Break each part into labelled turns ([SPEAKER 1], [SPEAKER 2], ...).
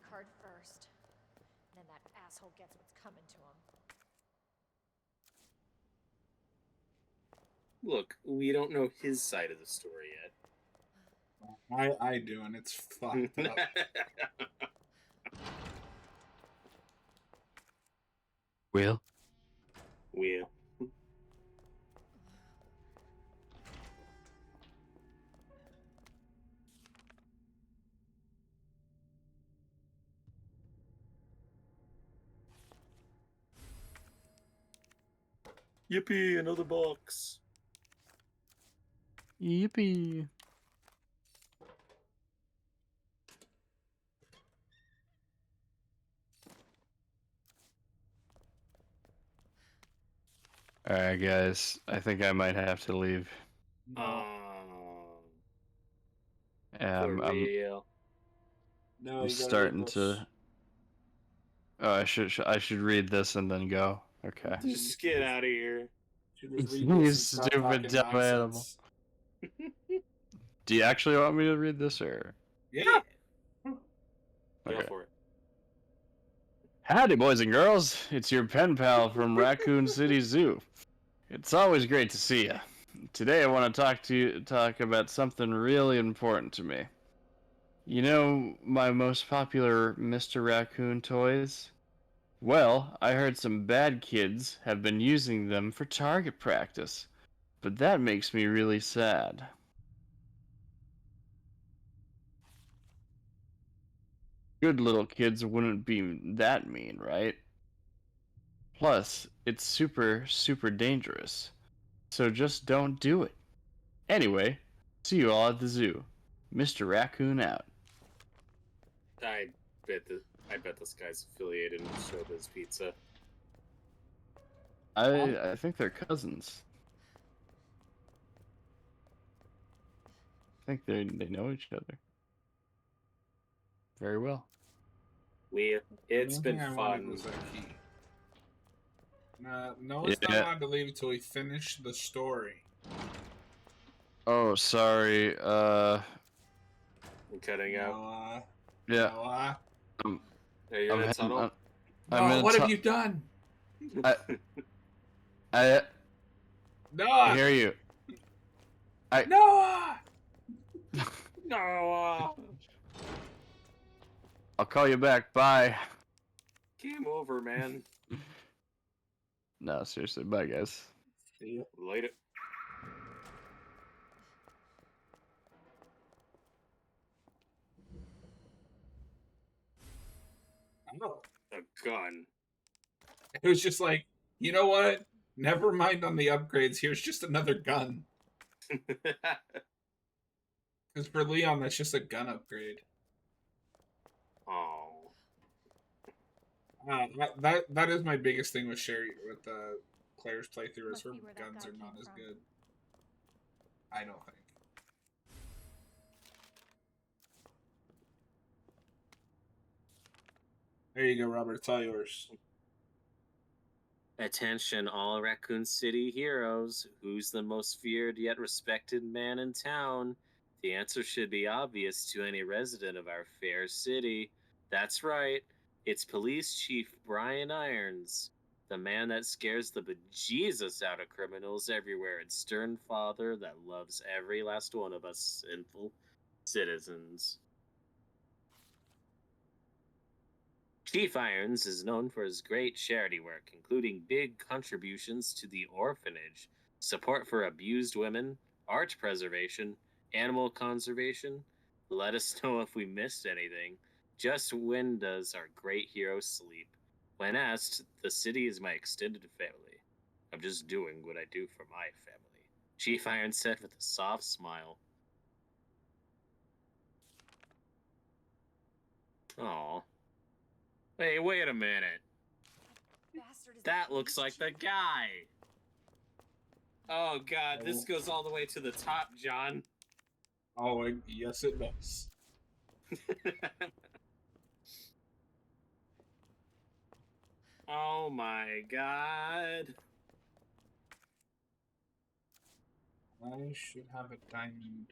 [SPEAKER 1] Keycard first. Then that asshole gets what's coming to him.
[SPEAKER 2] Look, we don't know his side of the story yet.
[SPEAKER 3] I do, and it's fucked up.
[SPEAKER 4] Will?
[SPEAKER 2] Will. Yippee, another box.
[SPEAKER 4] Yippee. Alright, guys. I think I might have to leave.
[SPEAKER 3] No,
[SPEAKER 2] For real.
[SPEAKER 3] no,
[SPEAKER 4] I'm
[SPEAKER 3] you gotta
[SPEAKER 4] starting
[SPEAKER 3] read this.
[SPEAKER 4] to. Oh, I should read this and then go. Okay.
[SPEAKER 2] Just get out of here.
[SPEAKER 3] You just read
[SPEAKER 4] You
[SPEAKER 3] this and stop
[SPEAKER 4] stupid
[SPEAKER 3] talking
[SPEAKER 4] dumb animal.
[SPEAKER 3] nonsense.
[SPEAKER 4] Do you actually want me to read this or?
[SPEAKER 3] Yeah.
[SPEAKER 2] Go
[SPEAKER 4] Okay.
[SPEAKER 2] for it.
[SPEAKER 4] Howdy, boys and girls. It's your pen pal from Raccoon City Zoo. It's always great to see you. Today I want to talk about something really important to me. You know my most popular Mr. Raccoon toys? Well, I heard some bad kids have been using them for target practice, but that makes me really sad. Good little kids wouldn't be that mean, right? Plus, it's super, super dangerous. So just don't do it. Anyway, see you all at the zoo. Mr. Raccoon out.
[SPEAKER 2] I bet this guy's affiliated with Showbiz Pizza.
[SPEAKER 4] I think they're cousins. I think they know each other very well.
[SPEAKER 2] It's
[SPEAKER 3] The
[SPEAKER 2] been
[SPEAKER 3] only thing I wanted
[SPEAKER 2] fun.
[SPEAKER 3] was that key. Noah's not
[SPEAKER 4] Yeah.
[SPEAKER 3] allowed to leave until we finish the story.
[SPEAKER 4] Oh, sorry.
[SPEAKER 2] I'm cutting out.
[SPEAKER 3] Noah.
[SPEAKER 4] Yeah.
[SPEAKER 3] Noah.
[SPEAKER 2] Are you in a tunnel?
[SPEAKER 3] Noah, what have you done?
[SPEAKER 4] I
[SPEAKER 3] Noah.
[SPEAKER 4] hear you.
[SPEAKER 3] Noah.
[SPEAKER 2] No.
[SPEAKER 4] I'll call you back. Bye.
[SPEAKER 2] Game over, man.
[SPEAKER 4] No, seriously. Bye, guys.
[SPEAKER 3] See ya.
[SPEAKER 2] Later.
[SPEAKER 3] Oh.
[SPEAKER 2] A gun.
[SPEAKER 3] It was just like, you know what? Never mind on the upgrades. Here's just another gun. Because for Leon, that's just a gun upgrade.
[SPEAKER 2] Oh.
[SPEAKER 3] That is my biggest thing with Claire's playthrough is
[SPEAKER 1] Must
[SPEAKER 3] her
[SPEAKER 1] be where that
[SPEAKER 3] guns
[SPEAKER 1] guy
[SPEAKER 3] are not
[SPEAKER 1] came
[SPEAKER 3] as
[SPEAKER 1] from.
[SPEAKER 3] good. I don't think. There you go, Robert. It's all yours.
[SPEAKER 2] Attention, all Raccoon City heroes. Who's the most feared yet respected man in town? The answer should be obvious to any resident of our fair city. That's right. It's Police Chief Brian Irons, the man that scares the bejesus out of criminals everywhere, and stern father that loves every last one of us sinful citizens. Chief Irons is known for his great charity work, including big contributions to the orphanage, support for abused women, art preservation, animal conservation. Let us know if we missed anything. Just when does our great hero sleep? When asked, the city is my extended family. I'm just doing what I do for my family, Chief Irons said with a soft smile. Aw. Hey, wait a minute. That looks like the guy. Oh god, this goes all the way to the top, John.
[SPEAKER 3] Oh, yes, it does.
[SPEAKER 2] Oh my god.
[SPEAKER 3] I should have a diamond.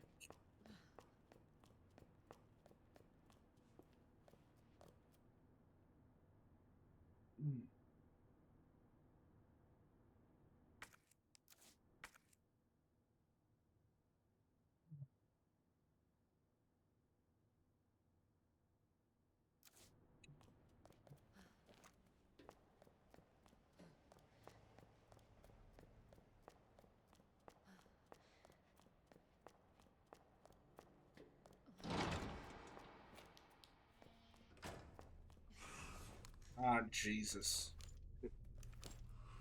[SPEAKER 3] Oh, Jesus.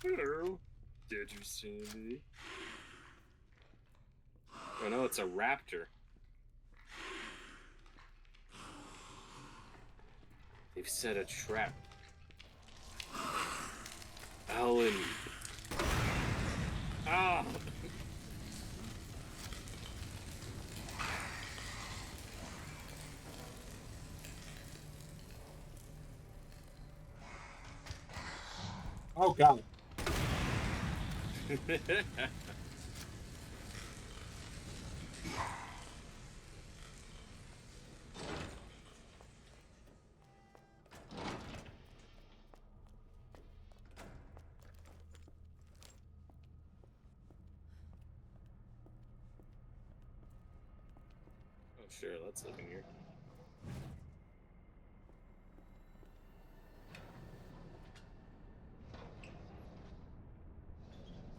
[SPEAKER 2] Hello. Did you see me? Oh no, it's a raptor. They've set a trap. Alan. Ah!
[SPEAKER 3] Oh, God.
[SPEAKER 2] Oh, sure, let's look in here.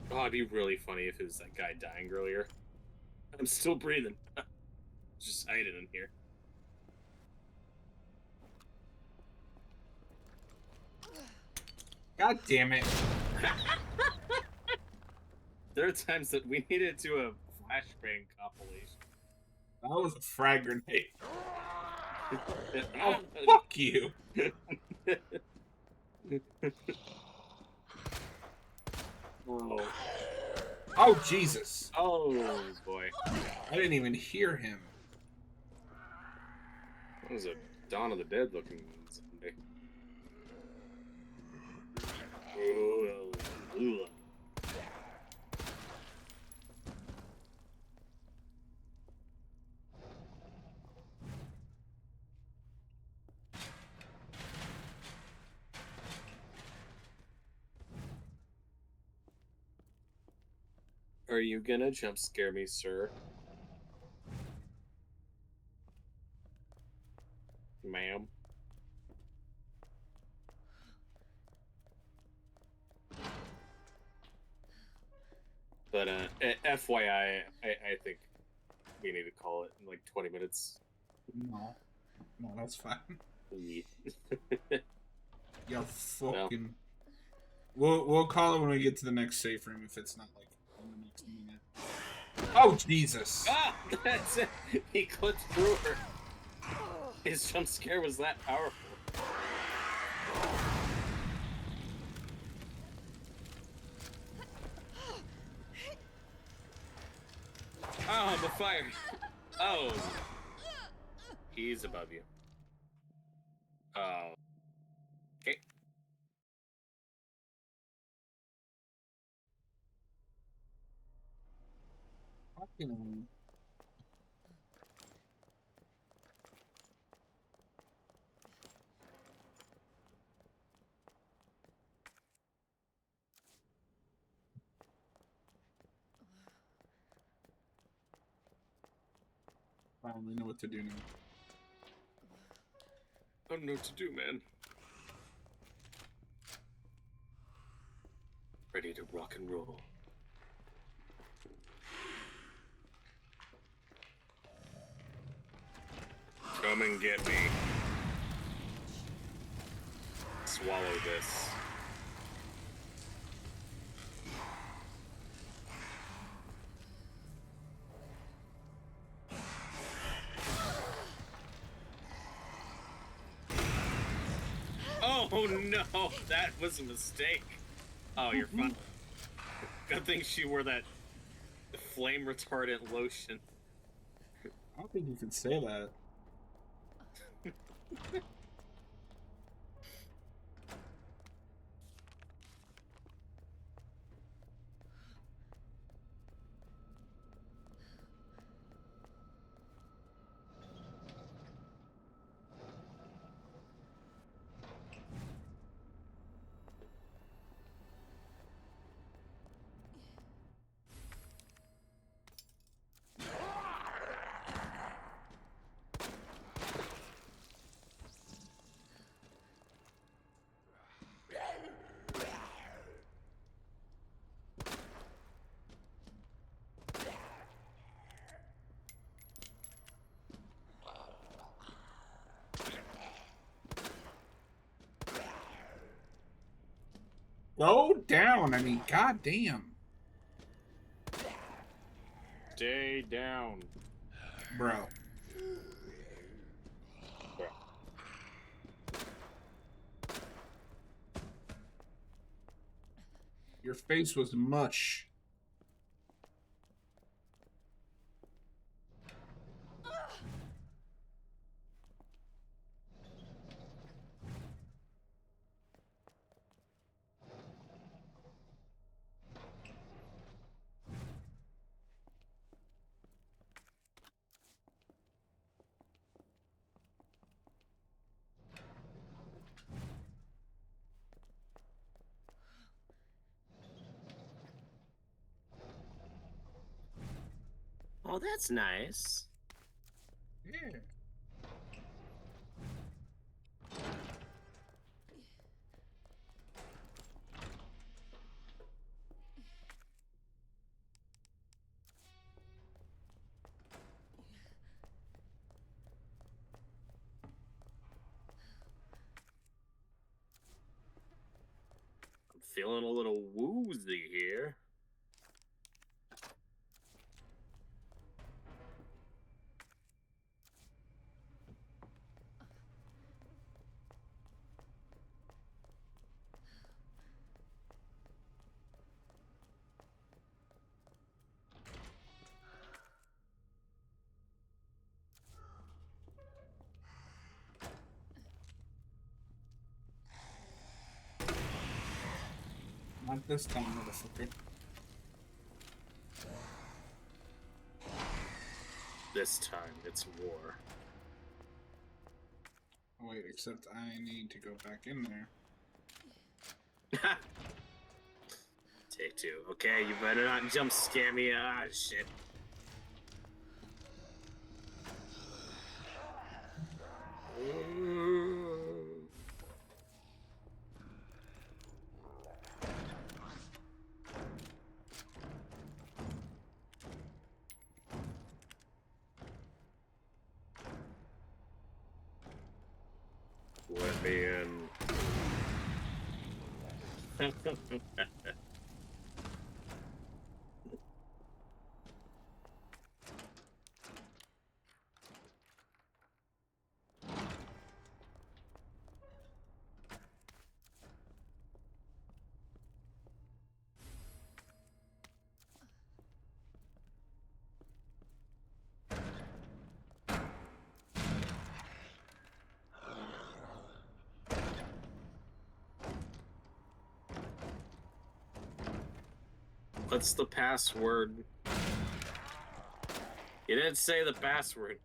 [SPEAKER 2] Oh, it'd be really funny if it was that guy dying earlier. I'm still breathing. Just hiding in here.
[SPEAKER 3] God damn it.
[SPEAKER 2] There are times that we needed to a flashbang compilation.
[SPEAKER 3] That was a frag grenade. Oh, fuck you.
[SPEAKER 2] Oh.
[SPEAKER 3] Oh, Jesus.
[SPEAKER 2] Oh, boy.
[SPEAKER 3] I didn't even hear him.
[SPEAKER 2] That was a Dawn of the Dead looking Sunday. Are you gonna jump scare me, sir? Ma'am? But FYI, I think we need to call it in like 20 minutes.
[SPEAKER 3] No. No, that's fine.
[SPEAKER 2] Yeah.
[SPEAKER 3] Yo, fucking... We'll call it when we get to the next safe room if it's not, like, in the next minute. Oh, Jesus!
[SPEAKER 2] Ah! That's it! He clipped through her! His jump scare was that powerful. Oh, the fire! Oh! He's above you. Oh. Okay.
[SPEAKER 3] Fucking... Finally know what to do now.
[SPEAKER 2] I don't know what to do, man. Ready to rock and roll. Come and get me. Swallow this. Oh no, that was a mistake. Oh, you're fine. Good thing she wore that flame retardant lotion.
[SPEAKER 3] I don't think you can say that. Go down. I mean, goddamn.
[SPEAKER 4] Stay down.
[SPEAKER 3] Bro. Your face was mush.
[SPEAKER 2] Oh, that's nice.
[SPEAKER 3] Yeah.
[SPEAKER 2] I'm feeling a little woozy here.
[SPEAKER 3] Not this time, motherfucker.
[SPEAKER 2] This time, it's war.
[SPEAKER 3] Oh, wait, except I need to go back in there.
[SPEAKER 2] Take two. Okay, you better not jump scare me. Ah, shit. Let me in. What's the password? You didn't say the password.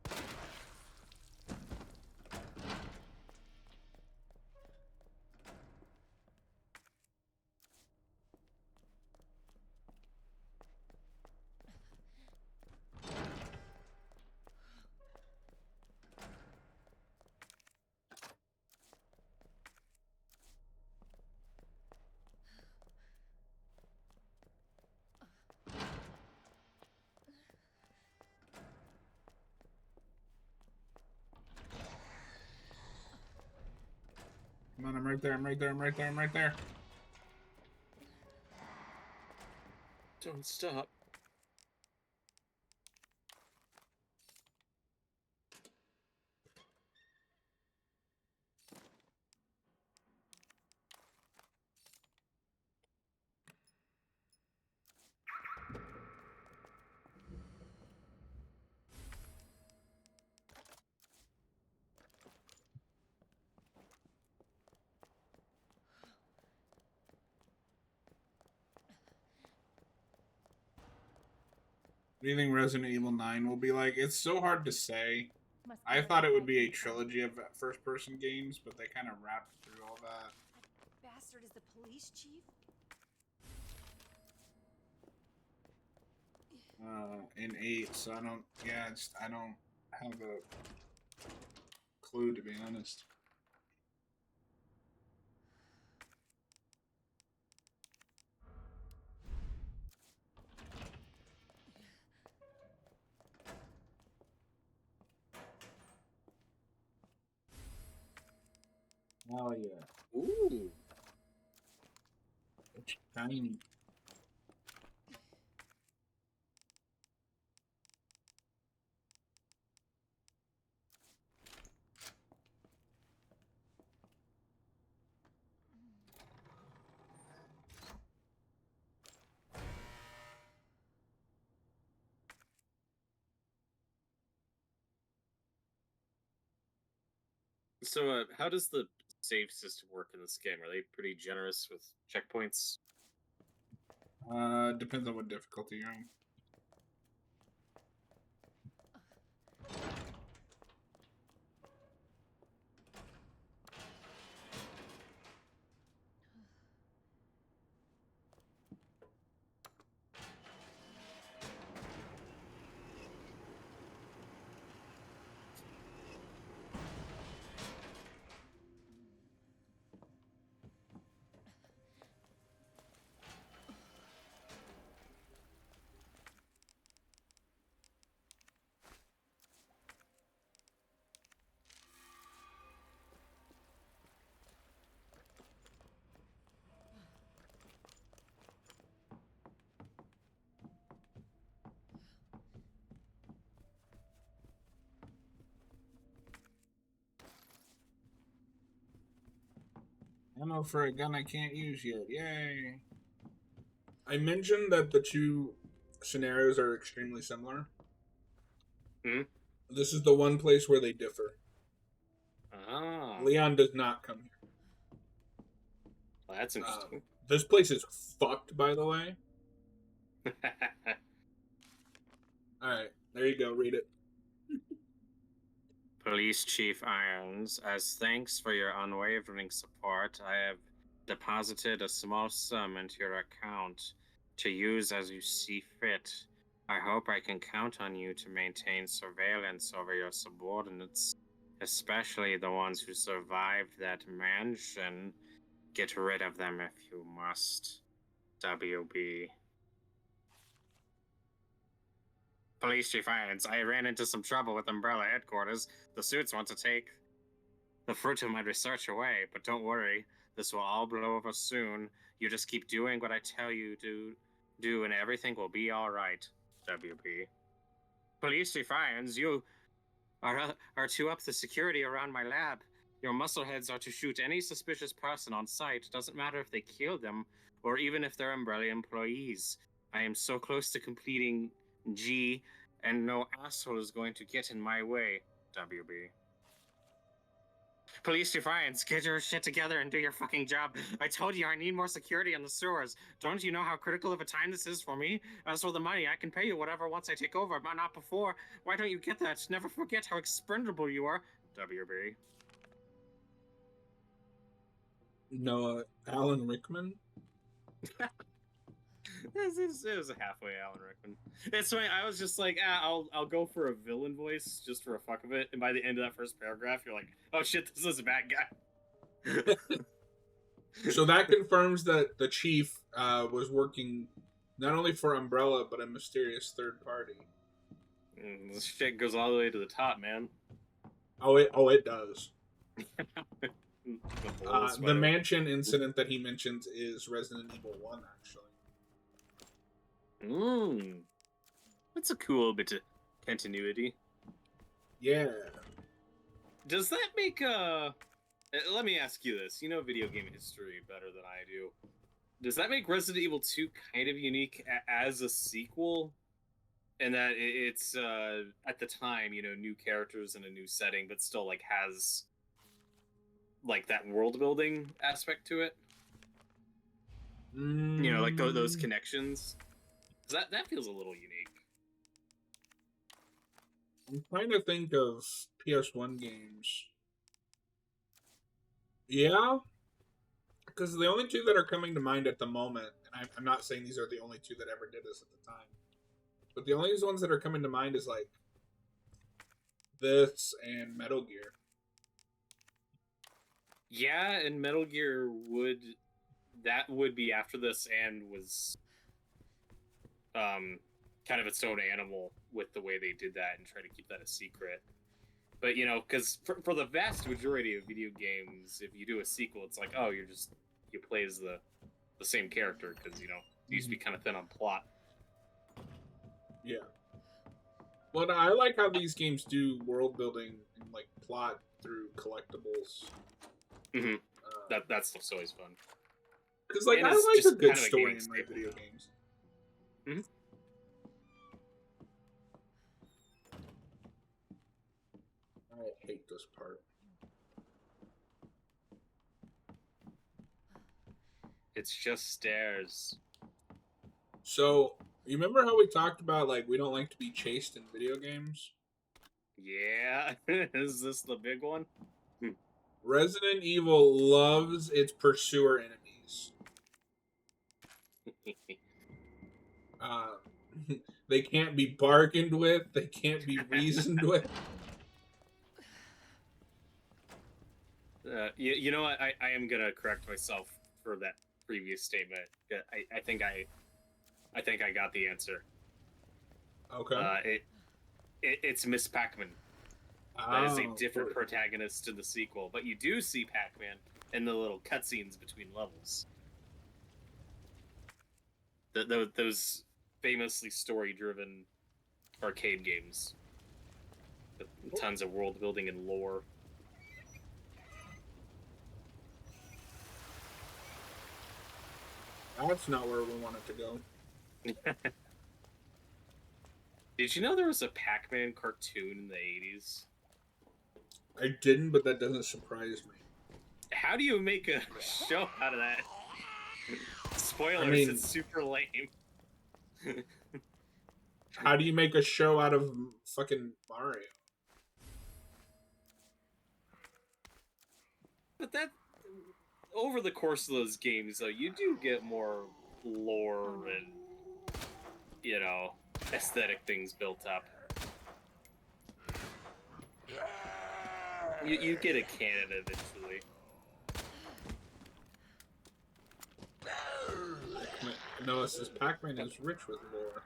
[SPEAKER 3] Come on, I'm right there, I'm right there, I'm right there, I'm right there.
[SPEAKER 2] Don't stop.
[SPEAKER 3] What do you think Resident Evil 9 will be like? It's so hard to say.
[SPEAKER 1] Must be
[SPEAKER 3] I
[SPEAKER 1] like
[SPEAKER 3] thought it would
[SPEAKER 1] that
[SPEAKER 3] be a
[SPEAKER 1] big
[SPEAKER 3] trilogy of first-person games, but they kind of wrapped through all that.
[SPEAKER 1] bastard is the police chief?
[SPEAKER 3] In 8, so I don't, yeah, I don't have a clue, to be honest. Oh, yeah.
[SPEAKER 2] Ooh.
[SPEAKER 3] Tiny.
[SPEAKER 2] So, how does the save system work in this game? Are they pretty generous with checkpoints?
[SPEAKER 3] Depends on what difficulty you're on. Ammo for a gun I can't use yet. Yay! I mentioned that the two scenarios are extremely similar.
[SPEAKER 2] Hmm?
[SPEAKER 3] This is the one place where they differ.
[SPEAKER 2] Ah,
[SPEAKER 3] Leon does not come here.
[SPEAKER 2] well, that's interesting.
[SPEAKER 3] This place is fucked, by the way. Alright, there you go. Read it.
[SPEAKER 2] Police Chief Irons, as thanks for your unwavering support, I have deposited a small sum into your account to use as you see fit. I hope I can count on you to maintain surveillance over your subordinates, especially the ones who survived that mansion. Get rid of them if you must. WB. Police Chief Irons, I ran into some trouble with Umbrella headquarters. The suits want to take the fruit of my research away, but don't worry. This will all blow over soon. You just keep doing what I tell you to do, and everything will be all right. WB. Police Chief Irons, you are to up the security around my lab. Your muscleheads are to shoot any suspicious person on sight. Doesn't matter if they kill them, or even if they're Umbrella employees. I am so close to completing G, and no asshole is going to get in my way. WB. Police Chief Irons, get your shit together and do your fucking job. I told you I need more security on the sewers. Don't you know how critical of a time this is for me? As for the money, I can pay you whatever once I take over, but not before. Why don't you get that? Never forget how expendable you are. WB.
[SPEAKER 3] Noah Alan Rickman.
[SPEAKER 2] It was a halfway Alan Rickman. It's funny. I was just like, I'll go for a villain voice just for a fuck of it. And by the end of that first paragraph, you're like, oh shit, this is a bad guy.
[SPEAKER 3] So that confirms that the chief was working not only for Umbrella but a mysterious third party.
[SPEAKER 2] This shit goes all the way to the top, man.
[SPEAKER 3] Oh, it does.
[SPEAKER 2] The
[SPEAKER 3] The mansion incident that he mentions is Resident Evil 1, actually.
[SPEAKER 2] That's a cool bit of continuity.
[SPEAKER 3] Yeah.
[SPEAKER 2] Does that make let me ask you this. You know video game history better than I do. Does that make Resident Evil 2 kind of unique as a sequel? And that it's at the time, you know, new characters in a new setting, but still like has like that world building aspect to it. You know, like those connections. That feels a little unique.
[SPEAKER 3] I'm trying to think of PS1 games. Yeah, because the only two that are coming to mind at the moment, and I'm not saying these are the only two that ever did this at the time, but the only ones that are coming to mind is like this and Metal Gear.
[SPEAKER 2] Yeah, and Metal Gear would be after this and was kind of its own animal with the way they did that and try to keep that a secret. But you know, because for the vast majority of video games, if you do a sequel, it's like, oh, you play as the the same character because it used to be kind of thin on plot.
[SPEAKER 3] Yeah. Well, I like how these games do world building and like plot through collectibles.
[SPEAKER 2] Mm-hmm. That's always fun.
[SPEAKER 3] Because like
[SPEAKER 2] And
[SPEAKER 3] I
[SPEAKER 2] it's
[SPEAKER 3] like
[SPEAKER 2] just
[SPEAKER 3] a good
[SPEAKER 2] kind of a
[SPEAKER 3] story
[SPEAKER 2] gaming
[SPEAKER 3] in my
[SPEAKER 2] staple.
[SPEAKER 3] video games.
[SPEAKER 2] Mm-hmm.
[SPEAKER 3] I hate this part.
[SPEAKER 2] It's just stairs.
[SPEAKER 3] So, you remember how we talked about like we don't like to be chased in video games?
[SPEAKER 2] Yeah, is this the big one?
[SPEAKER 3] Resident Evil loves its pursuer enemies. They can't be bargained with. They can't be reasoned with.
[SPEAKER 2] You know what? I am gonna correct myself for that previous statement. I think I got the answer.
[SPEAKER 3] Okay.
[SPEAKER 2] It's Miss Pac-Man. That is a
[SPEAKER 3] Oh,
[SPEAKER 2] different
[SPEAKER 3] good.
[SPEAKER 2] protagonist to the sequel, but you do see Pac-Man in the little cutscenes between levels. Those famously story-driven arcade games with tons of world building and lore.
[SPEAKER 3] That's not where we wanted to go.
[SPEAKER 2] Did you know there was a Pac-Man cartoon in the 80s?
[SPEAKER 3] I didn't, but that doesn't surprise me.
[SPEAKER 2] How do you make a show out of that? Spoilers,
[SPEAKER 3] I mean-
[SPEAKER 2] it's super lame.
[SPEAKER 3] How do you make a show out of fucking Mario?
[SPEAKER 2] But that, over the course of those games, though, you do get more lore and, aesthetic things built up. You get a canon eventually.
[SPEAKER 3] No, it says Pac-Man is rich with lore.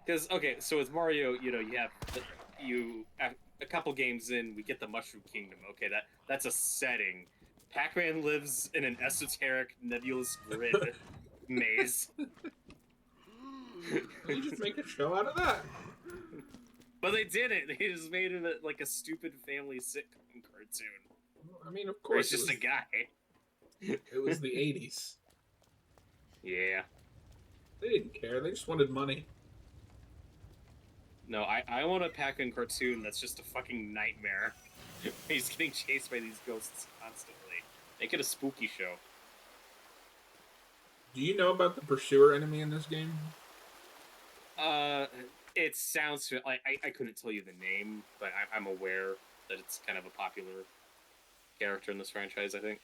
[SPEAKER 2] Because, okay, so with Mario, you have a couple games in, we get the Mushroom Kingdom. Okay, that's a setting. Pac-Man lives in an esoteric, nebulous grid maze.
[SPEAKER 3] You just make a show out of that.
[SPEAKER 2] But they didn't. They just made it like a stupid family sitcom cartoon.
[SPEAKER 3] I mean, of
[SPEAKER 2] Where
[SPEAKER 3] course,
[SPEAKER 2] it's just a guy.
[SPEAKER 3] it was the 80s.
[SPEAKER 2] Yeah.
[SPEAKER 3] They didn't care. They just wanted money.
[SPEAKER 2] No, I want a Pac-Man cartoon that's just a fucking nightmare. He's getting chased by these ghosts constantly. Make it a spooky show.
[SPEAKER 3] Do you know about the pursuer enemy in this game?
[SPEAKER 2] It sounds like I couldn't tell you the name, but I'm aware that it's kind of a popular character in this franchise. I think.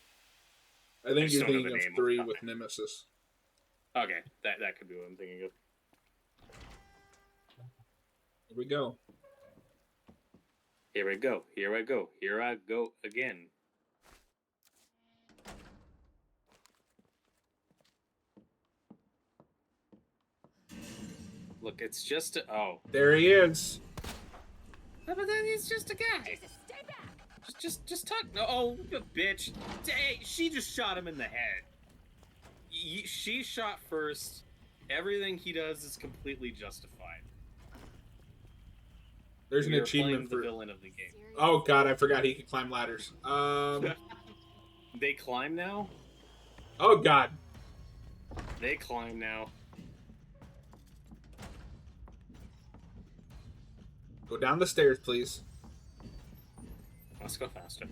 [SPEAKER 3] I think
[SPEAKER 2] just
[SPEAKER 3] you're
[SPEAKER 2] don't know
[SPEAKER 3] thinking
[SPEAKER 2] the
[SPEAKER 3] of
[SPEAKER 2] name
[SPEAKER 3] 3
[SPEAKER 2] off the
[SPEAKER 3] with
[SPEAKER 2] top.
[SPEAKER 3] Nemesis.
[SPEAKER 2] Okay, that could be what I'm thinking of.
[SPEAKER 3] Here we go.
[SPEAKER 2] Here I go. Here I go. Here I go again. Look, it's just
[SPEAKER 3] There he is.
[SPEAKER 2] But then he's just a guy.
[SPEAKER 1] Jesus, stay back!
[SPEAKER 2] Just talk. No, oh, you bitch. Hey, she just shot him in the head. She shot first. Everything he does is completely justified.
[SPEAKER 3] There's an
[SPEAKER 2] We are playing
[SPEAKER 3] achievement
[SPEAKER 2] the
[SPEAKER 3] for.
[SPEAKER 2] villain of the game.
[SPEAKER 1] Seriously?
[SPEAKER 3] Oh god, I forgot he could climb ladders.
[SPEAKER 2] They climb now.
[SPEAKER 3] Oh god.
[SPEAKER 2] They climb now.
[SPEAKER 3] Go down the stairs, please.
[SPEAKER 2] Let's go faster.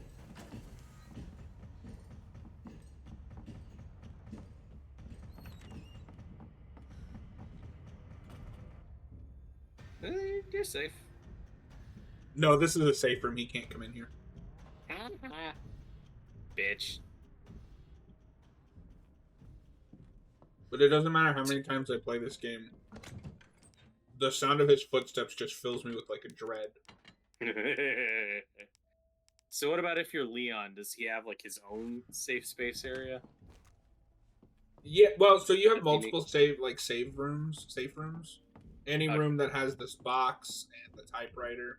[SPEAKER 2] You're safe.
[SPEAKER 3] No, this is a safe room. He can't come in here.
[SPEAKER 2] Bitch.
[SPEAKER 3] But it doesn't matter how many times I play this game. The sound of his footsteps just fills me with like a dread.
[SPEAKER 2] So what about if you're Leon? Does he have like his own safe space area?
[SPEAKER 3] Yeah, well, so you have
[SPEAKER 2] If you
[SPEAKER 3] multiple safe rooms. Any
[SPEAKER 2] Okay.
[SPEAKER 3] room that has this box and the typewriter.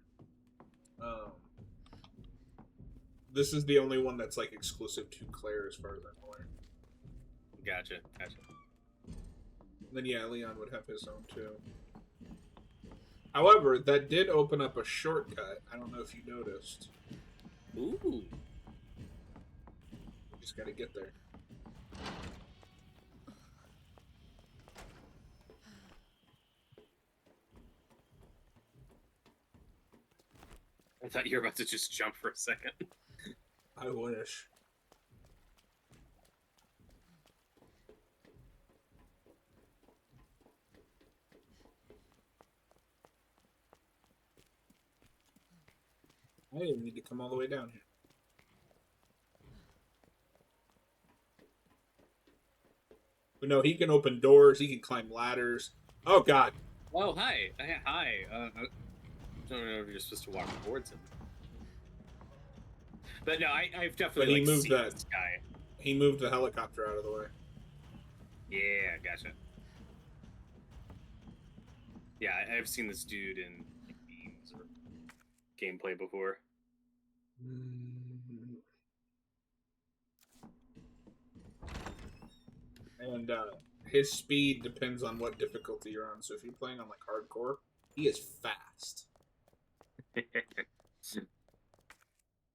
[SPEAKER 3] This is the only one that's like exclusive to Claire, as far as I'm aware.
[SPEAKER 2] Gotcha.
[SPEAKER 3] And then yeah, Leon would have his own too. However, that did open up a shortcut. I don't know if you noticed.
[SPEAKER 2] Ooh.
[SPEAKER 3] You just gotta get there.
[SPEAKER 2] I thought you were about to just jump for a second.
[SPEAKER 3] I wish. I didn't need to come all the way down here. But no, he can open doors. He can climb ladders. Oh God!
[SPEAKER 2] Oh, hi. Hi. I don't know if you're supposed to walk towards him. But no, I've definitely
[SPEAKER 3] But he moved
[SPEAKER 2] seen
[SPEAKER 3] that.
[SPEAKER 2] this guy.
[SPEAKER 3] He moved the helicopter out of the way.
[SPEAKER 2] Yeah, gotcha. Yeah, I've seen this dude in games or gameplay before.
[SPEAKER 3] And his speed depends on what difficulty you're on. So if you're playing on like hardcore, he is fast.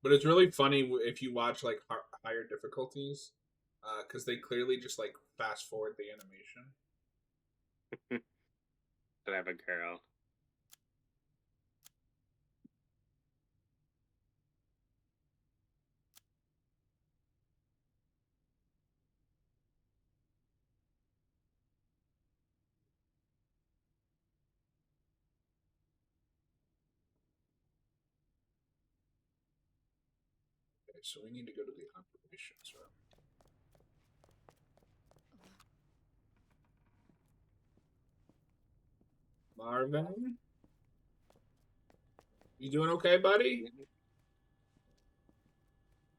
[SPEAKER 3] But it's really funny if you watch like higher difficulties, because they clearly just like fast forward the animation.
[SPEAKER 2] But I'm a girl.
[SPEAKER 3] Okay, so we need to go to the operations room. Marvin? You doing okay, buddy?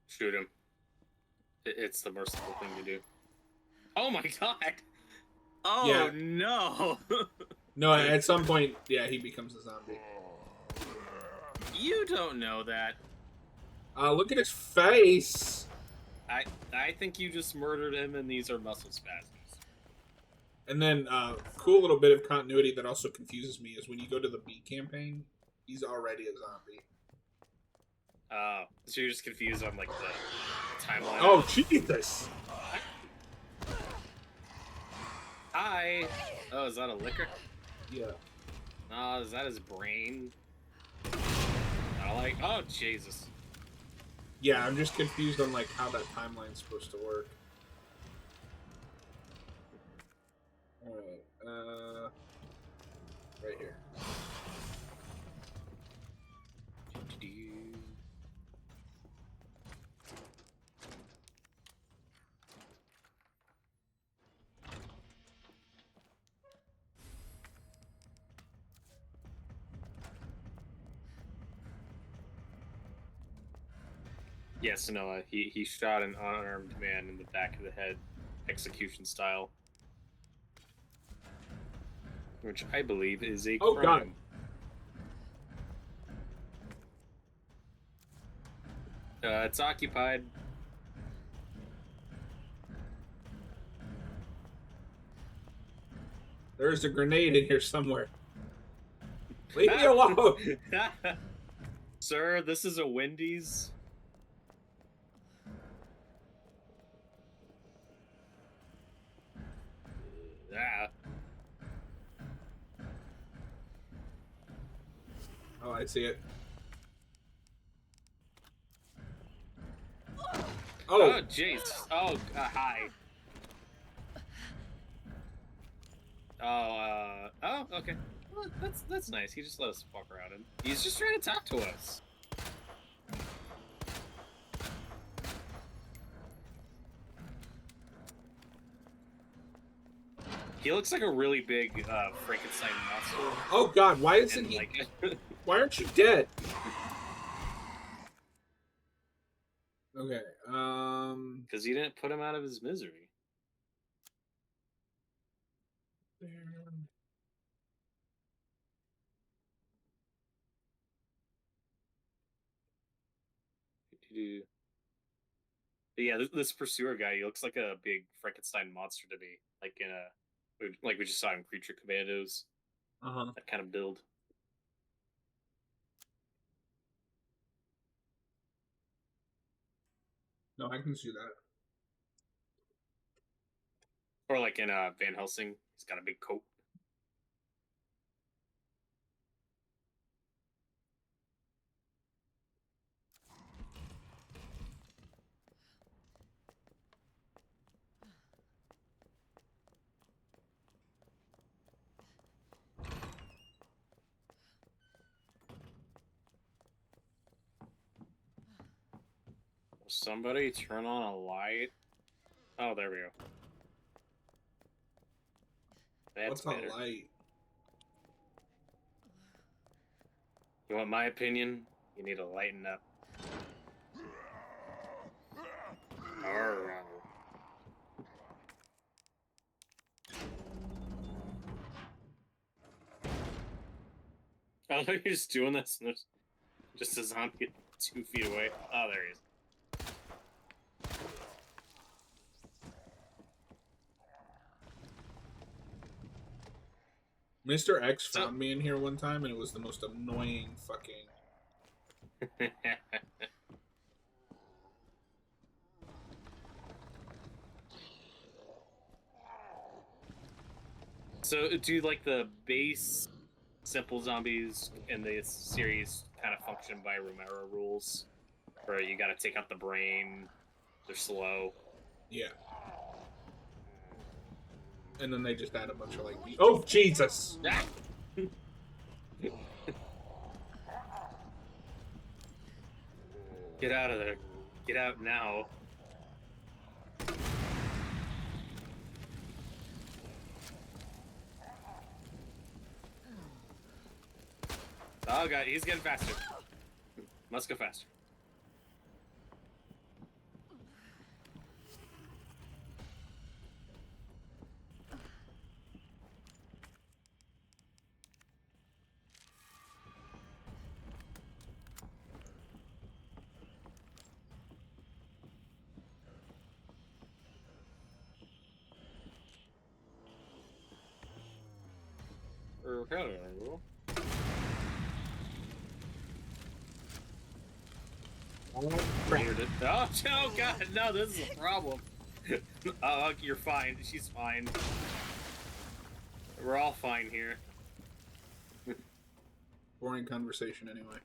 [SPEAKER 2] Shoot him. It's the merciful thing to do. Oh my god! Oh
[SPEAKER 3] Yeah.
[SPEAKER 2] no!
[SPEAKER 3] No, at some point, yeah, he becomes a zombie.
[SPEAKER 2] You don't know that.
[SPEAKER 3] Look at his face!
[SPEAKER 2] I think you just murdered him and these are muscle spasms.
[SPEAKER 3] And then, cool little bit of continuity that also confuses me is when you go to the B campaign, he's already a zombie.
[SPEAKER 2] Oh, so you're just confused on like the timeline.
[SPEAKER 3] Oh, Jesus!
[SPEAKER 2] Hi! Oh, is that a liquor?
[SPEAKER 3] Yeah.
[SPEAKER 2] Oh, is that his brain? I like. Oh, Jesus.
[SPEAKER 3] Yeah, I'm just confused on like how that timeline's supposed to work. Alright, right here.
[SPEAKER 2] Yes, Noah. He shot an unarmed man in the back of the head, execution style. Which I believe is a
[SPEAKER 3] Oh,
[SPEAKER 2] crime.
[SPEAKER 3] God.
[SPEAKER 2] It's occupied.
[SPEAKER 3] There's a grenade in here somewhere. Leave me alone!
[SPEAKER 2] Sir, this is a Wendy's. Ah.
[SPEAKER 3] Oh, I see it.
[SPEAKER 2] Oh, jeez. Oh, hi. Oh, okay. Well, that's nice. He just let us walk around him. He's just trying to talk to us. He looks like a really big Frankenstein monster.
[SPEAKER 3] Oh God, why isn't
[SPEAKER 2] And,
[SPEAKER 3] he?
[SPEAKER 2] like,
[SPEAKER 3] Why aren't you dead? Okay,
[SPEAKER 2] because you didn't put him out of his misery. Yeah, this pursuer guy, he looks like a big Frankenstein monster to me, like we just saw in Creature Commandos. That kind of build.
[SPEAKER 3] No, I can see that.
[SPEAKER 2] Or like in Van Helsing, he's got a big coat. Somebody turn on a light. Oh, there we go. That's
[SPEAKER 3] What's
[SPEAKER 2] better.
[SPEAKER 3] a light?
[SPEAKER 2] You want my opinion? You need to lighten up. Arr. I love you're just doing this and there's just a zombie 2 feet away. Oh, there he is.
[SPEAKER 3] Mr. X found me in here one time, and it was the most annoying fucking...
[SPEAKER 2] So, do you like the base simple zombies in this series kind of function by Romero rules? Where you gotta take out the brain, they're slow.
[SPEAKER 3] Yeah. And then they just add a bunch of like... Oh, Jesus!
[SPEAKER 2] Get out of there. Get out now. Oh god, he's getting faster. Must go faster. Hello. Oh god, no, this is a problem. Oh, you're fine. She's fine. We're all fine here.
[SPEAKER 3] Boring conversation, anyway.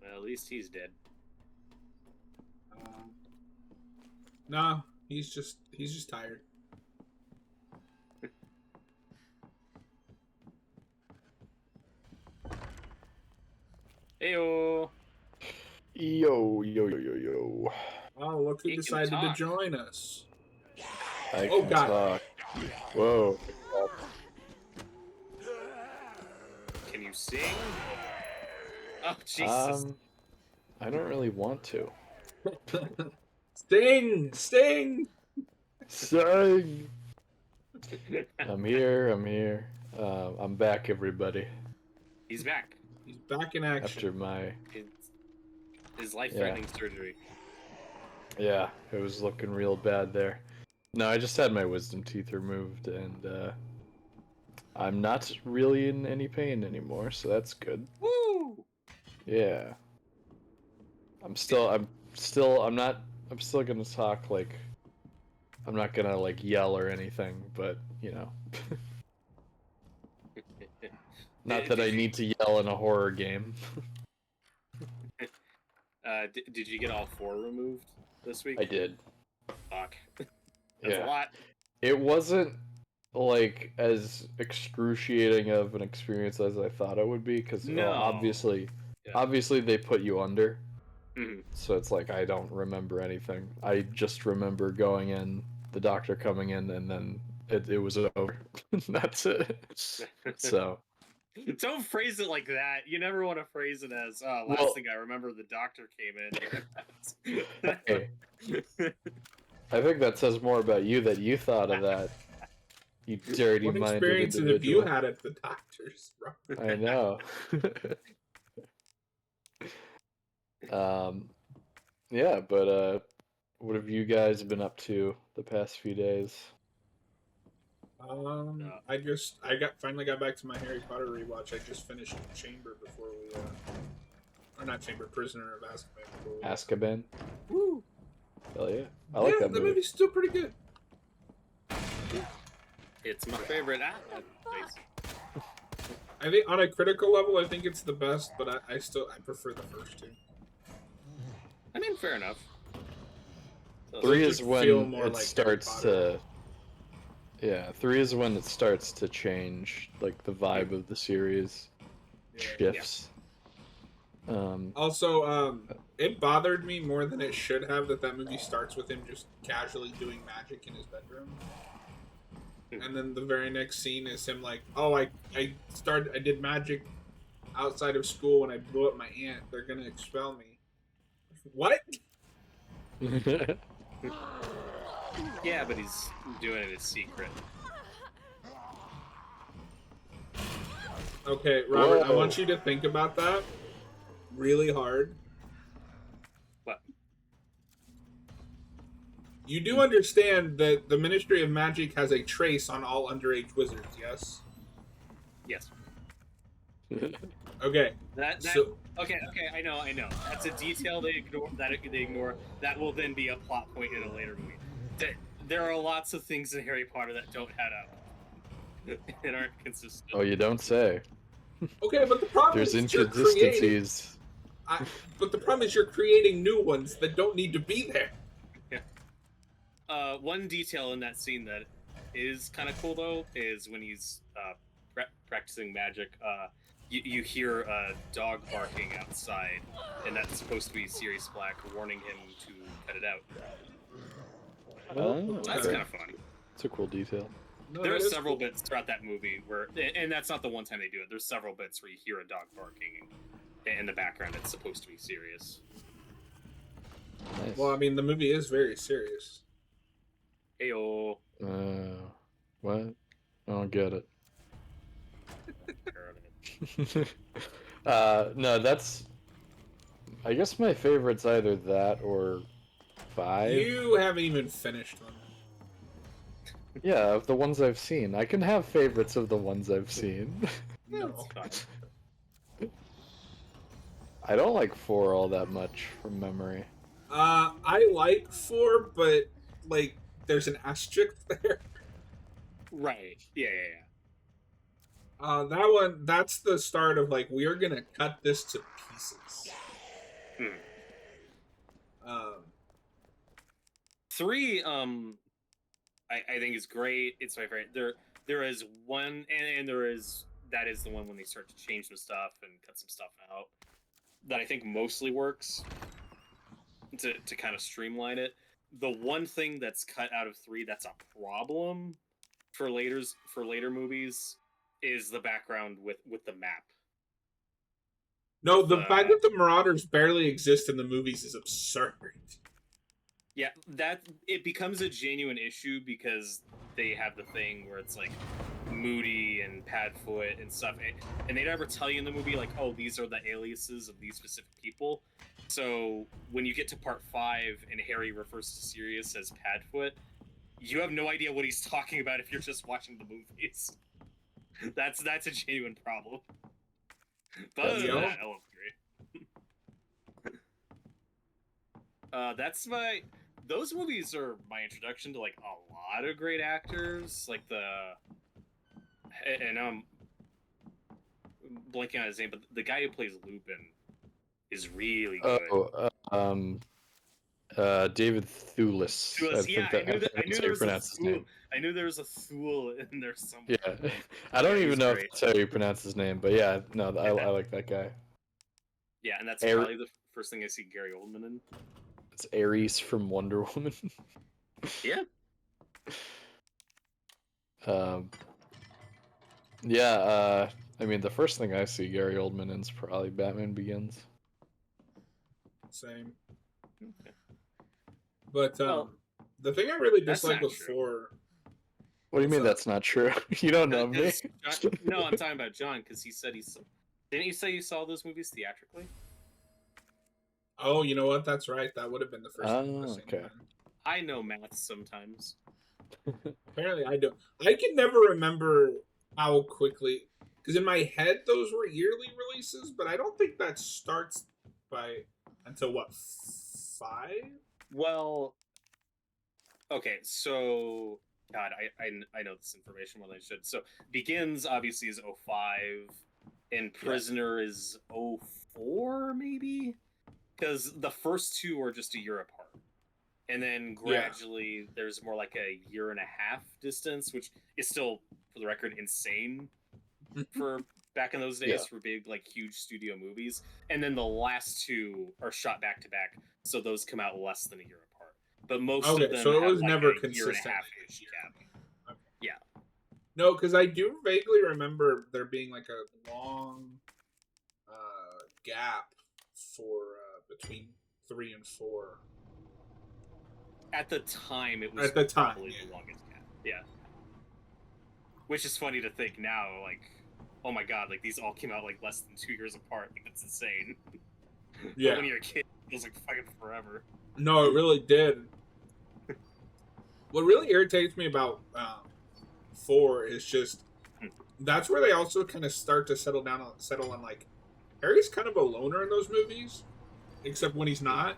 [SPEAKER 2] Well, at least he's dead.
[SPEAKER 3] Nah, he's just tired.
[SPEAKER 2] Heyo.
[SPEAKER 4] Yo, yo, yo, yo, yo.
[SPEAKER 3] Oh, look who
[SPEAKER 2] He can
[SPEAKER 3] decided to
[SPEAKER 2] talk.
[SPEAKER 3] join us.
[SPEAKER 4] I
[SPEAKER 3] Oh,
[SPEAKER 4] can
[SPEAKER 3] God.
[SPEAKER 4] talk. Whoa.
[SPEAKER 2] Can you sing? Oh Jesus.
[SPEAKER 4] I don't really want to.
[SPEAKER 3] Sting! Sting!
[SPEAKER 4] Sing! I'm here, I'm back, everybody.
[SPEAKER 2] He's back.
[SPEAKER 3] He's back in action.
[SPEAKER 4] After my...
[SPEAKER 2] His life-threatening surgery.
[SPEAKER 4] Yeah, it was looking real bad there. No, I just had my wisdom teeth removed, and I'm not really in any pain anymore, so that's good.
[SPEAKER 2] Woo!
[SPEAKER 4] Yeah. I'm still gonna talk, like, I'm not gonna, like, yell or anything, but, you know. Not that I need to yell in a horror game.
[SPEAKER 2] Did you get all 4 removed this week?
[SPEAKER 4] I did.
[SPEAKER 2] Fuck. That's a lot.
[SPEAKER 4] It wasn't, like, as excruciating of an experience as I thought it would be, because obviously they put you under.
[SPEAKER 2] Mm-hmm.
[SPEAKER 4] So it's like, I don't remember anything. I just remember going in, the doctor coming in, and then it was over. That's it. So.
[SPEAKER 2] Don't phrase it like that. You never want to phrase it as, thing I remember, the doctor came in.
[SPEAKER 4] Hey.
[SPEAKER 5] I think that says more about you that you thought of that. You
[SPEAKER 3] What
[SPEAKER 5] dirty-minded
[SPEAKER 3] experiences have you
[SPEAKER 5] individual.
[SPEAKER 3] had at the doctor's, bro?
[SPEAKER 5] I know. Yeah, but what have you guys been up to the past few days?
[SPEAKER 3] I finally got back to my Harry Potter rewatch. I just finished Chamber before we, or not Chamber, Prisoner of Azkaban. Before we,
[SPEAKER 5] Azkaban?
[SPEAKER 3] Woo!
[SPEAKER 5] Hell yeah. I like that
[SPEAKER 3] the
[SPEAKER 5] movie.
[SPEAKER 3] movie's still pretty good.
[SPEAKER 2] It's my favorite.
[SPEAKER 3] I think on a critical level, I think it's the best, but I prefer the first two.
[SPEAKER 2] I mean, fair enough. So,
[SPEAKER 5] 3
[SPEAKER 3] just
[SPEAKER 5] is
[SPEAKER 3] feel
[SPEAKER 5] when
[SPEAKER 3] more
[SPEAKER 5] it
[SPEAKER 3] like
[SPEAKER 5] starts
[SPEAKER 3] Harry
[SPEAKER 5] to. Yeah, 3 is when it starts to change, like the vibe of the series shifts.
[SPEAKER 3] Also, it bothered me more than it should have that movie starts with him just casually doing magic in his bedroom. And then the very next scene is him like, oh, I did magic outside of school when I blew up my aunt. They're gonna expel me. What?
[SPEAKER 2] yeah, but he's doing it in secret.
[SPEAKER 3] Okay, Robert,
[SPEAKER 5] Whoa.
[SPEAKER 3] I want you to think about that really hard.
[SPEAKER 2] What?
[SPEAKER 3] You do understand that the Ministry of Magic has a trace on all underage wizards, yes?
[SPEAKER 2] Yes.
[SPEAKER 3] Okay.
[SPEAKER 2] Okay, I know. That's a detail they ignore. That will then be a plot point in a later movie. There are lots of things in Harry Potter that don't add up and aren't consistent.
[SPEAKER 5] Oh, you don't say.
[SPEAKER 3] Okay, but the problem
[SPEAKER 5] There's
[SPEAKER 3] is you're creating.
[SPEAKER 5] inconsistencies.
[SPEAKER 3] But the problem is you're creating new ones that don't need to be there.
[SPEAKER 2] Yeah. One detail in that scene that is kind of cool though is when he's practicing magic. You hear a dog barking outside, and that's supposed to be Sirius Black warning him to cut it out.
[SPEAKER 5] Oh,
[SPEAKER 2] That's kind of fun.
[SPEAKER 5] It's a cool detail.
[SPEAKER 3] No,
[SPEAKER 2] There are
[SPEAKER 3] that is
[SPEAKER 2] several
[SPEAKER 3] cool.
[SPEAKER 2] bits throughout that movie where, and that's not the one time they do it. There's several bits where you hear a dog barking in the background. It's supposed to be serious.
[SPEAKER 5] Nice.
[SPEAKER 3] Well, I mean, the movie is very serious.
[SPEAKER 2] Heyo.
[SPEAKER 5] What? I don't get it. No, that's. I guess my favorite's either that or 5.
[SPEAKER 3] You haven't even finished one.
[SPEAKER 5] Yeah, of the ones I've seen. I can have favorites of the ones I've seen.
[SPEAKER 3] No.
[SPEAKER 5] I don't like 4 all that much from memory.
[SPEAKER 3] I like 4, but like, there's an asterisk there.
[SPEAKER 2] Right. Yeah.
[SPEAKER 3] That one, that's the start of like, we are gonna cut this to pieces.
[SPEAKER 2] 3, I think is great. It's my favorite. There is one, and that is the one when they start to change some stuff and cut some stuff out that I think mostly works to kind of streamline it. The one thing that's cut out of 3 that's a problem for later movies is the background with the map.
[SPEAKER 3] No, the fact that the Marauders barely exist in the movies is absurd.
[SPEAKER 2] Yeah, that it becomes a genuine issue because they have the thing where it's like Moody and Padfoot and stuff, and they never tell you in the movie like, oh, these are the aliases of these specific people. So when you get to part 5 and Harry refers to Sirius as Padfoot, you have no idea what he's talking about if you're just watching the movies. That's a genuine problem. But other than that, I love 3. Those movies are my introduction to like a lot of great actors, like and I'm blanking on his name, but the guy who plays Lupin is really good.
[SPEAKER 5] David Thewlis.
[SPEAKER 2] I knew there was a Thule. I knew there was a Thule in there somewhere.
[SPEAKER 5] Yeah, I don't even know
[SPEAKER 2] great.
[SPEAKER 5] if that's how you pronounce his name, but yeah, no, I like that guy.
[SPEAKER 2] Yeah, and that's probably the first thing I see Gary Oldman in.
[SPEAKER 5] It's Ares from Wonder Woman.
[SPEAKER 2] Yeah.
[SPEAKER 5] I mean, the first thing I see Gary Oldman in is probably Batman Begins.
[SPEAKER 3] Same. Okay. But The thing I really
[SPEAKER 2] That's
[SPEAKER 3] dislike
[SPEAKER 2] not
[SPEAKER 3] with
[SPEAKER 2] true.
[SPEAKER 3] 4.
[SPEAKER 5] What do you mean that's not true? You don't know me.
[SPEAKER 2] No, I'm talking about John because he said he's. Didn't you say you saw those movies theatrically?
[SPEAKER 3] Oh, you know what? That's right. That would have been the first thing I
[SPEAKER 5] Oh,
[SPEAKER 3] was saying.
[SPEAKER 5] okay.
[SPEAKER 2] I know math sometimes.
[SPEAKER 3] Apparently, I don't. I can never remember how quickly, because in my head those were yearly releases, but I don't think that starts by until what 5?
[SPEAKER 2] Well, okay, so God, I know this information more than I should. So Begins obviously is 05, and Prisoner is 04, maybe, because the first two are just a year apart. And then gradually there's more like a year and a half distance, which is still, for the record, insane for back in those days for big, like, huge studio movies. And then the last two are shot back to back, so those come out less than a year apart. But most of them
[SPEAKER 3] so it was
[SPEAKER 2] have, like,
[SPEAKER 3] never
[SPEAKER 2] a year and a
[SPEAKER 3] consistent.
[SPEAKER 2] half-ish gap. Yeah.
[SPEAKER 3] No, because I do vaguely remember there being like a long gap for between 3 and 4.
[SPEAKER 2] At the time, it was
[SPEAKER 3] At the time,
[SPEAKER 2] probably the longest gap. Yeah. Which is funny to think now, like, oh my god, like, these all came out, like, less than 2 years apart. Like, that's insane.
[SPEAKER 3] Yeah.
[SPEAKER 2] But when you're a kid, it feels like fucking forever.
[SPEAKER 3] No, it really did. What really irritates me about 4 is just that's where they also kind of start to settle on like Harry's kind of a loner in those movies, except when he's not.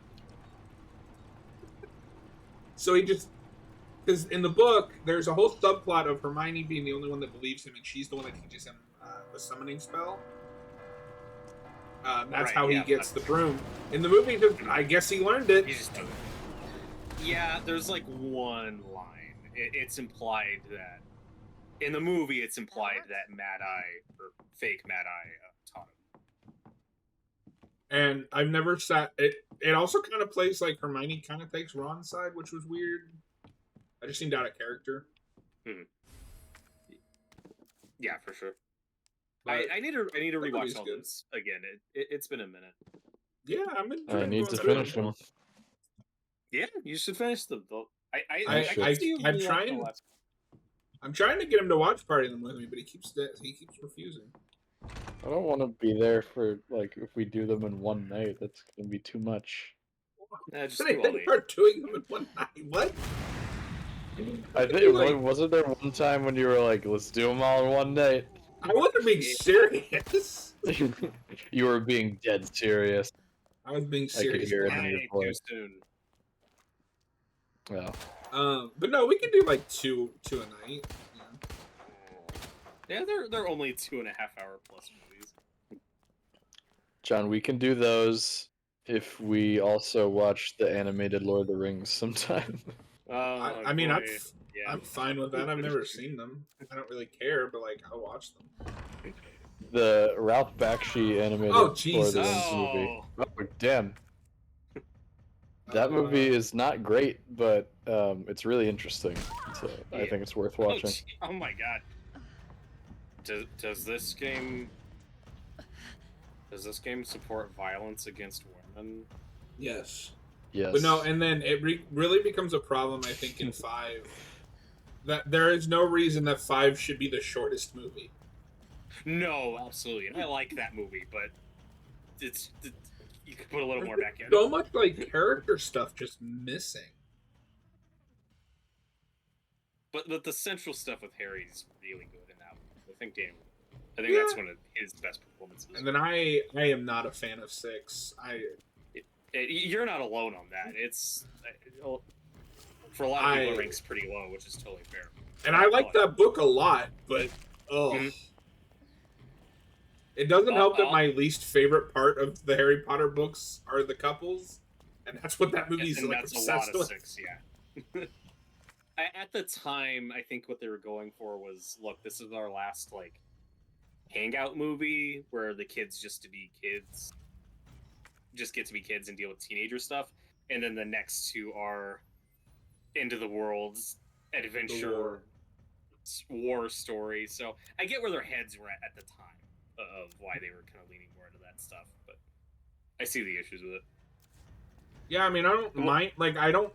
[SPEAKER 3] So he just, because in the book there's a whole subplot of Hermione being the only one that believes him, and she's the one that teaches him the summoning spell. That's how he gets the broom. In the movie, I guess he learned it.
[SPEAKER 2] You just do it. Yeah, there's like one line. It's implied that in the movie, it's implied that Mad Eye or fake Mad Eye taught him.
[SPEAKER 3] And I've never sat it. It also kind of plays like Hermione kind of takes Ron's side, which was weird. I just seemed out of character.
[SPEAKER 2] Yeah, for sure. I need to rewatch all this again. It's been a minute.
[SPEAKER 3] Yeah, I'm enjoying.
[SPEAKER 5] I need to finish them.
[SPEAKER 2] Yeah, you should finish them.
[SPEAKER 3] I'm trying. I'm trying to get him to watch Party them with me, but he keeps refusing.
[SPEAKER 5] I don't want to be there for, like, if we do them in one night, that's gonna be too much.
[SPEAKER 2] Just
[SPEAKER 3] They are doing them in one night. What?
[SPEAKER 5] I think wasn't there one time when you were like, "Let's do them all in one night"?
[SPEAKER 3] I wasn't being serious.
[SPEAKER 5] You were being dead serious.
[SPEAKER 3] I was being serious.
[SPEAKER 5] I could hear it in your voice.
[SPEAKER 2] Too soon.
[SPEAKER 5] Yeah.
[SPEAKER 3] But no, we can do like two a night.
[SPEAKER 2] Yeah, they're only 2.5 hour plus movies.
[SPEAKER 5] John, we can do those if we also watch the animated Lord of the Rings sometime.
[SPEAKER 3] I mean, I'm fine with that. I've never seen them. I don't really care, but like, I'll watch them.
[SPEAKER 5] The Ralph Bakshi animated Lord of the Rings movie. Oh, damn. That movie is not great, but it's really interesting. So I think it's worth watching.
[SPEAKER 2] Oh my god. Does this game support violence against women?
[SPEAKER 3] Yes.
[SPEAKER 5] Yes.
[SPEAKER 3] But no, and then it really becomes a problem, I think, in 5. That there is no reason that 5 should be the shortest movie.
[SPEAKER 2] No, absolutely. And I like that movie, but you could put a little more back in.
[SPEAKER 3] So much like character stuff just missing.
[SPEAKER 2] But the central stuff with Harry is really good in that one. I think that's one of his best performances. And
[SPEAKER 3] then I am not a fan of 6.
[SPEAKER 2] You're not alone on that. It's for a lot of people, it ranks pretty low, which is totally fair.
[SPEAKER 3] And I like that book a lot, but it doesn't help that my least favorite part of the Harry Potter books are the couples, and that's what that movie's like
[SPEAKER 2] that's
[SPEAKER 3] obsessed
[SPEAKER 2] a lot of
[SPEAKER 3] with.
[SPEAKER 2] 6, yeah. At the time, I think what they were going for was, look, this is our last like hangout movie where the kids just get to be kids and deal with teenager stuff, and then the next 2 are end of the world's adventure war story. So I get where their heads were at the time of why they were kind of leaning more into that stuff, but I see the issues with it.
[SPEAKER 3] Yeah, I mean, I don't mind. Like, I don't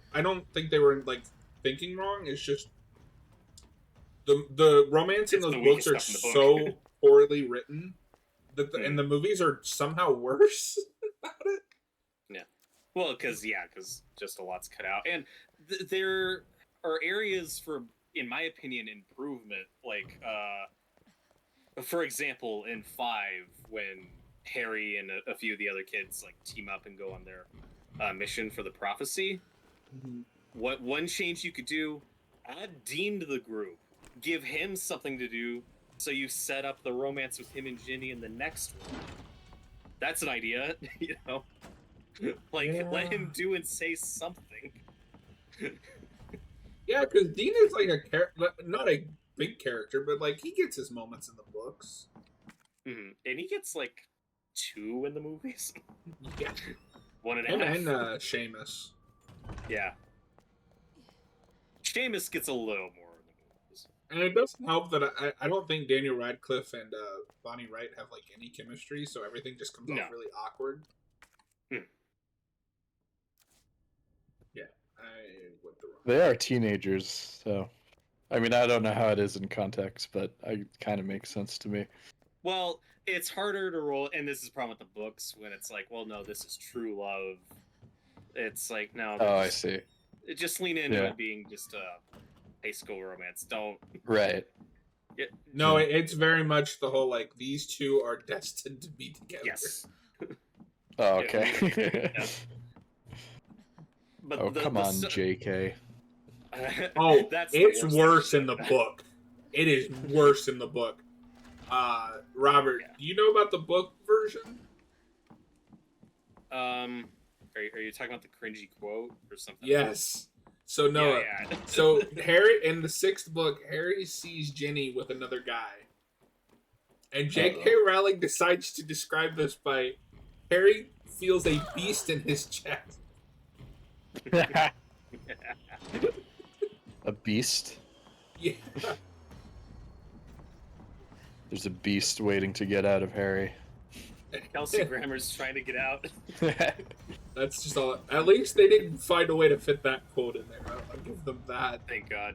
[SPEAKER 3] think they were like thinking wrong. It's just the romance in
[SPEAKER 2] It's
[SPEAKER 3] those
[SPEAKER 2] the
[SPEAKER 3] books
[SPEAKER 2] weakest
[SPEAKER 3] are
[SPEAKER 2] stuff in the book.
[SPEAKER 3] so poorly written that and the movies are somehow worse about it.
[SPEAKER 2] Yeah. Well, because just a lot's cut out, and there are areas for, in my opinion, improvement. Like, for example, in 5, when Harry and a few of the other kids like team up and go on their mission for the prophecy.
[SPEAKER 3] Mm-hmm.
[SPEAKER 2] What one change you could do? Add Dean to the group. Give him something to do, so you set up the romance with him and Ginny in the next one. That's an idea, you know. Like, let him do and say something.
[SPEAKER 3] Yeah, because Dean is like not a big character, but like he gets his moments in the books.
[SPEAKER 2] Mm-hmm. And he gets like 2 in the movies.
[SPEAKER 3] Yeah,
[SPEAKER 2] 1.5.
[SPEAKER 3] him and Seamus.
[SPEAKER 2] Yeah. Seamus gets a little more in the movies.
[SPEAKER 3] And it doesn't help that I don't think Daniel Radcliffe and Bonnie Wright have like any chemistry, so everything just comes off really awkward. Yeah, I went the wrong.
[SPEAKER 5] They are teenagers, so I mean I don't know how it is in context, but it kind of makes sense to me.
[SPEAKER 2] Well, it's harder to roll, and this is the problem with the books, when it's like, well, no, this is true love. It's like, no.
[SPEAKER 5] I see.
[SPEAKER 2] Just lean into it being just a high school romance. Don't.
[SPEAKER 5] Right.
[SPEAKER 3] No, it's very much the whole like these two are destined to be together.
[SPEAKER 2] Yes.
[SPEAKER 5] Oh, okay.
[SPEAKER 2] Yeah. But
[SPEAKER 5] come on, JK.
[SPEAKER 3] It's worse in the book. It is worse in the book. Robert, do you know about the book version?
[SPEAKER 2] Are you talking about the cringy quote or something?
[SPEAKER 3] Yes. So Noah, so Harry in the 6th book, Harry sees Ginny with another guy, and J.K. Rowling decides to describe this by Harry feels a beast in his chest.
[SPEAKER 5] A beast?
[SPEAKER 3] Yeah.
[SPEAKER 5] There's a beast waiting to get out of Harry.
[SPEAKER 2] Kelsey Grammer's trying to get out.
[SPEAKER 3] That's just all. At least they didn't find a way to fit that quote in there. I'll give them that.
[SPEAKER 2] Thank God.